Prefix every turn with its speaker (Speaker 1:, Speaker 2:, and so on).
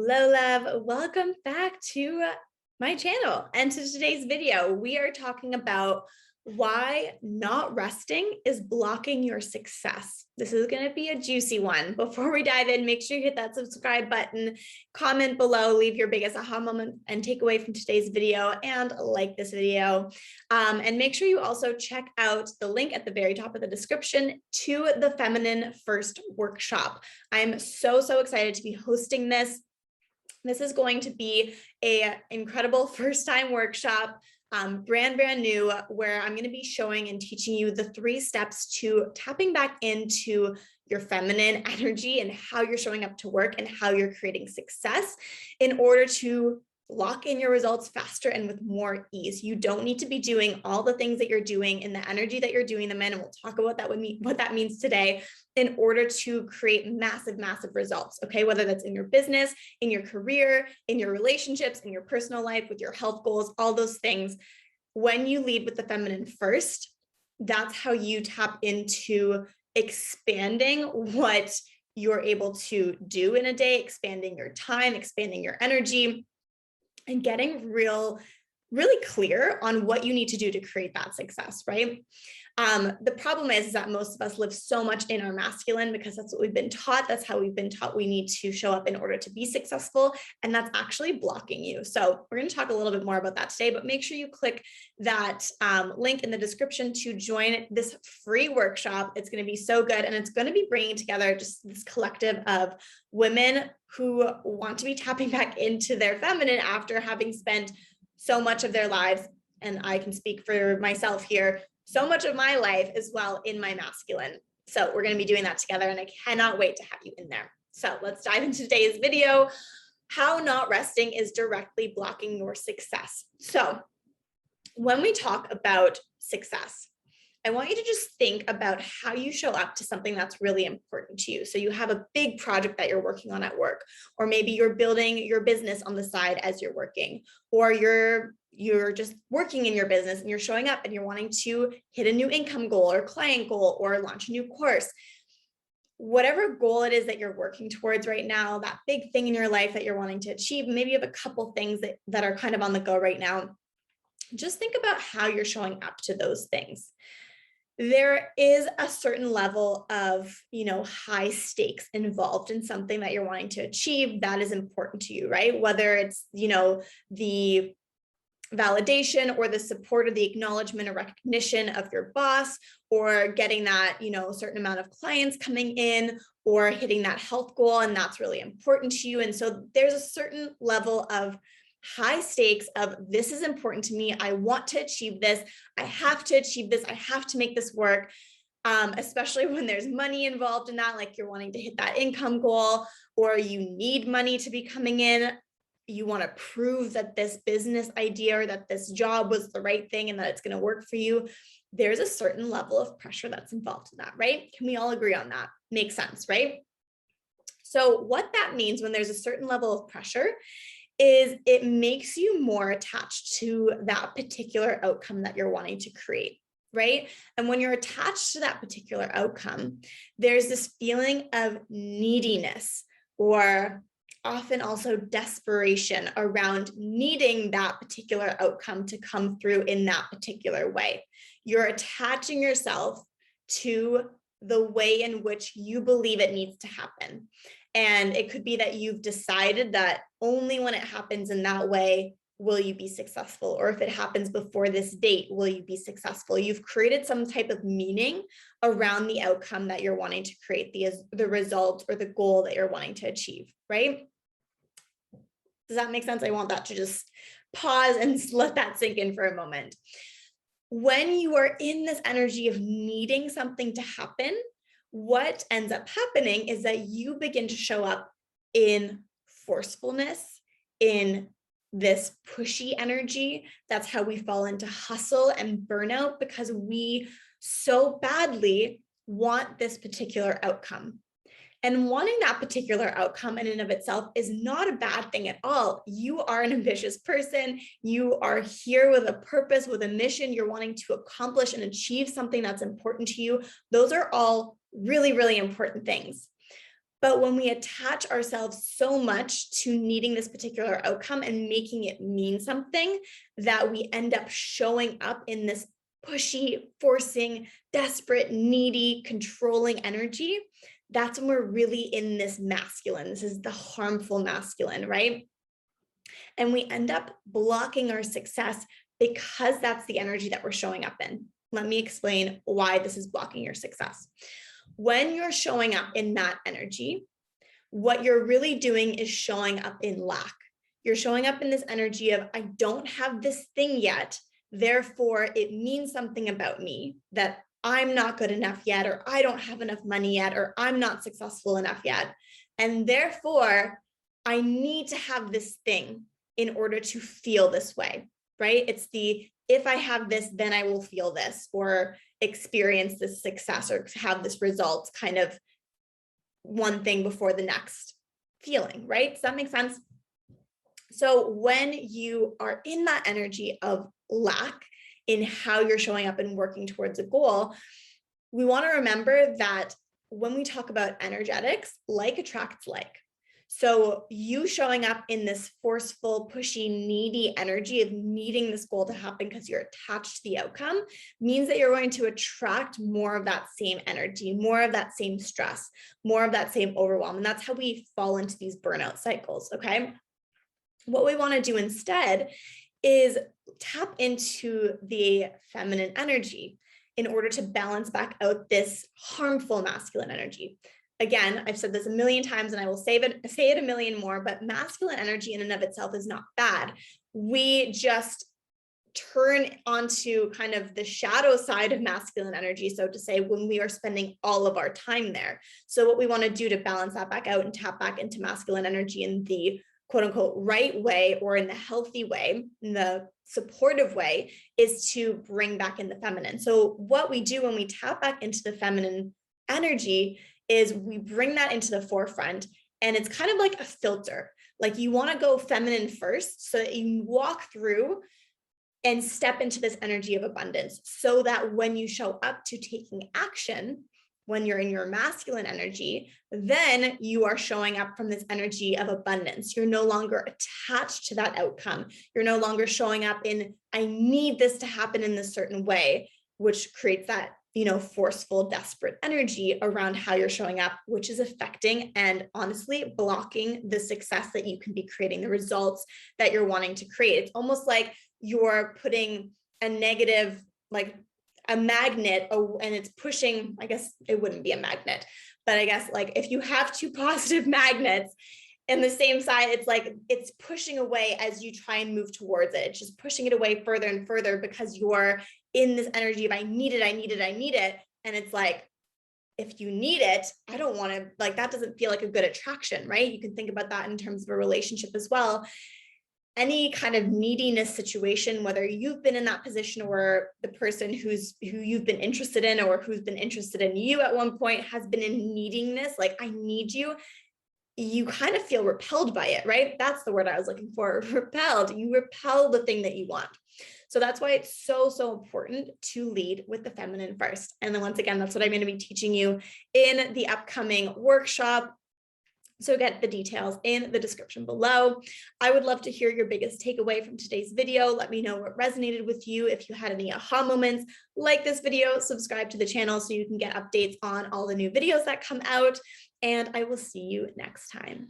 Speaker 1: Hello, love. Welcome back to my channel. And to today's video, we are talking about why not resting is blocking your success. This is going to be a juicy one. Before we dive in, make sure you hit that subscribe button, comment below, leave your biggest aha moment and takeaway from today's video, and like this video. And make sure you also check out the link at the very top of the description to the Feminine First workshop. I'm so excited to be hosting this. This is going to be an incredible first-time workshop, brand new, where I'm going to be showing and teaching you the 3 steps to tapping back into your feminine energy and how you're showing up to work and how you're creating success in order to lock in your results faster and with more ease. You don't need to be doing all the things that you're doing in the energy that you're doing them in, and we'll talk about what that means today, in order to create massive results, okay? Whether that's in your business, in your career, in your relationships, in your personal life, with your health goals, all those things. When you lead with the feminine first, that's how you tap into expanding what you're able to do in a day, expanding your time, expanding your energy, and getting really clear on what you need to do to create that success, right? The problem is that most of us live so much in our masculine because that's what we've been taught. That's how we've been taught we need to show up in order to be successful. And that's actually blocking you. So we're going to talk a little bit more about that today, but make sure you click that link in the description to join this free workshop. It's going to be so good. And it's going to be bringing together just this collective of women who want to be tapping back into their feminine after having spent so much of their lives, and I can speak for myself here, so much of my life as well in my masculine. So we're going to be doing that together, and I cannot wait to have you in there. So let's dive into today's video, how not resting is directly blocking your success. So when we talk about success, I want you to just think about how you show up to something that's really important to you. So you have a big project that you're working on at work, or maybe you're building your business on the side as you're working, or you're just working in your business and you're showing up and you're wanting to hit a new income goal or client goal or launch a new course. Whatever goal it is that you're working towards right now, that big thing in your life that you're wanting to achieve, maybe you have a couple things that are kind of on the go right now. Just think about how you're showing up to those things. There is a certain level of, high stakes involved in something that you're wanting to achieve that is important to you, right? Whether it's, the validation or the support or the acknowledgement or recognition of your boss, or getting that, a certain amount of clients coming in, or hitting that health goal, and that's really important to you. And so there's a certain level of high stakes of, this is important to me. I want to achieve this. I have to achieve this. I have to make this work. Especially when there's money involved in that, like you're wanting to hit that income goal, or you need money to be coming in. You want to prove that this business idea or that this job was the right thing and that it's going to work for you. There's a certain level of pressure that's involved in that, right? Can we all agree on that? Makes sense, right? So what that means when there's a certain level of pressure is it makes you more attached to that particular outcome that you're wanting to create, right? And when you're attached to that particular outcome, there's this feeling of neediness, or often also desperation around needing that particular outcome to come through in that particular way. You're attaching yourself to the way in which you believe it needs to happen. And it could be that you've decided that only when it happens in that way will you be successful, or if it happens before this date, will you be successful? You've created some type of meaning around the outcome that you're wanting to create, the result or the goal that you're wanting to achieve, right? Does that make sense? I want that to just pause and let that sink in for a moment. When you are in this energy of needing something to happen, what ends up happening is that you begin to show up in forcefulness, in this pushy energy. That's how we fall into hustle and burnout, because we so badly want this particular outcome. And wanting that particular outcome in and of itself is not a bad thing at all. You are an ambitious person. You are here with a purpose, with a mission. You're wanting to accomplish and achieve something that's important to you. Those are all really important things. But when we attach ourselves so much to needing this particular outcome and making it mean something, that we end up showing up in this pushy, forcing, desperate, needy, controlling energy, that's when we're really in this masculine. This is the harmful masculine, right? And we end up blocking our success because that's the energy that we're showing up in. Let me explain why this is blocking your success. When you're showing up in that energy, what you're really doing is showing up in lack. You're showing up in this energy of, I don't have this thing yet, therefore it means something about me, that I'm not good enough yet, or I don't have enough money yet, or I'm not successful enough yet. And therefore, I need to have this thing in order to feel this way, right? It's the, if I have this, then I will feel this, or experience this success, or have this result, kind of one thing before the next feeling, right? Does that make sense? So when you are in that energy of lack in how you're showing up and working towards a goal, we want to remember that when we talk about energetics, like attracts like. So you showing up in this forceful, pushy, needy energy of needing this goal to happen because you're attached to the outcome means that you're going to attract more of that same energy, more of that same stress, more of that same overwhelm. And that's how we fall into these burnout cycles, okay? What we want to do instead is tap into the feminine energy in order to balance back out this harmful masculine energy. Again, I've said this a million times and I will say it a million more, but masculine energy in and of itself is not bad. We just turn onto kind of the shadow side of masculine energy, so to say, when we are spending all of our time there. So what we want to do to balance that back out and tap back into masculine energy in the quote unquote right way, or in the healthy way, in the supportive way, is to bring back in the feminine. So what we do when we tap back into the feminine energy is we bring that into the forefront, and it's kind of like a filter. Like you want to go feminine first so that you walk through and step into this energy of abundance, so that when you show up to taking action, when you're in your masculine energy, then you are showing up from this energy of abundance. You're no longer attached to that outcome. You're no longer showing up in, I need this to happen in this certain way, which creates that, forceful, desperate energy around how you're showing up, which is affecting and honestly blocking the success that you can be creating, the results that you're wanting to create. It's almost like you're putting a negative, like a magnet, and it's pushing, I guess it wouldn't be a magnet, but I guess like if you have two positive magnets in the same side, it's like it's pushing away as you try and move towards it. It's just pushing it away further and further because you're in this energy of I need it, I need it, I need it. And it's like, if you need it, I don't want to, like, that doesn't feel like a good attraction, right? You can think about that in terms of a relationship as well. Any kind of neediness situation, whether you've been in that position or the person who you've been interested in or who's been interested in you at one point has been in neediness, like I need you, you kind of feel repelled by it, right? That's the word I was looking for, repelled. You repel the thing that you want. So that's why it's so, so important to lead with the feminine first. And then once again, that's what I'm going to be teaching you in the upcoming workshop. So get the details in the description below. I would love to hear your biggest takeaway from today's video. Let me know what resonated with you. If you had any aha moments, like this video, subscribe to the channel so you can get updates on all the new videos that come out. And I will see you next time.